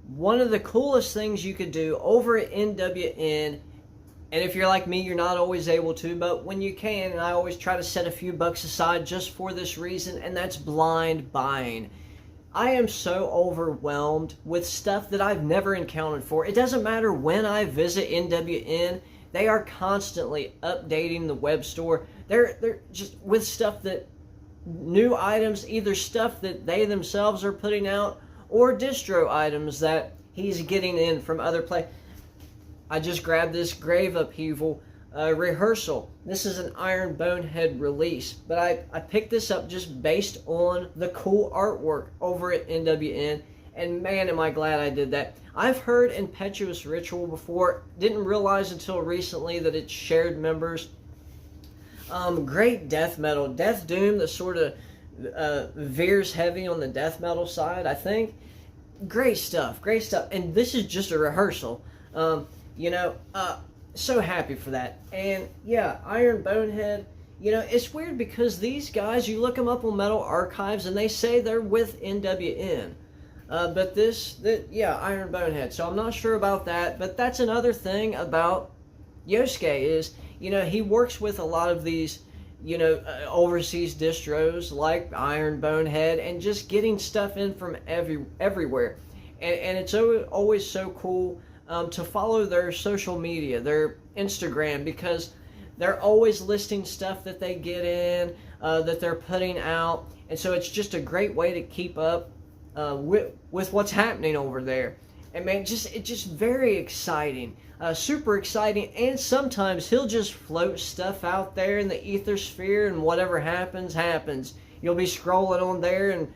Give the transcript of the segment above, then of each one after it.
one of the coolest things you could do over at NWN, and if you're like me, you're not always able to, but when you can, and I always try to set a few bucks aside just for this reason, and that's blind buying. I am so overwhelmed with stuff that I've never encountered before. It doesn't matter when I visit NWN, they are constantly updating the web store. They're just with stuff that, new items, either stuff that they themselves are putting out or distro items that he's getting in from other places. I just grabbed this Grave Upheaval rehearsal. This is an Iron Bonehead release, but I picked this up just based on the cool artwork over at NWN, and man, am I glad I did that. I've heard Impetuous Ritual before, didn't realize until recently that it's shared members. Great death metal, Death Doom, that sort of veers heavy on the death metal side, I think. Great stuff, and this is just a rehearsal. So happy for that. And yeah, Iron Bonehead, it's weird because these guys, you look them up on Metal Archives and they say they're with NWN. But Iron Bonehead. So I'm not sure about that, but that's another thing about Yosuke is, he works with a lot of these, overseas distros like Iron Bonehead, and just getting stuff in from everywhere. And it's always so cool to follow their social media, their Instagram, because they're always listing stuff that they get in, that they're putting out. And so it's just a great way to keep up with what's happening over there. And man, it's just very exciting, super exciting. And sometimes he'll just float stuff out there in the ether sphere, and whatever happens, happens. You'll be scrolling on there, and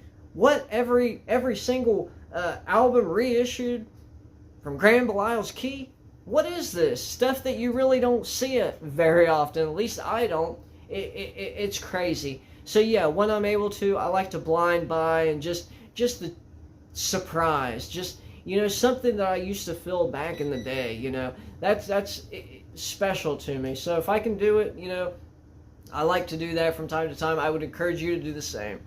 every single album reissued from Grand Belial's Key. What is this stuff that you really don't see it very often? At least I don't. It's crazy. So yeah, when I'm able to, I like to blind buy, and just the surprise, something that I used to feel back in the day, that's special to me. So if I can do it, I like to do that from time to time. I would encourage you to do the same.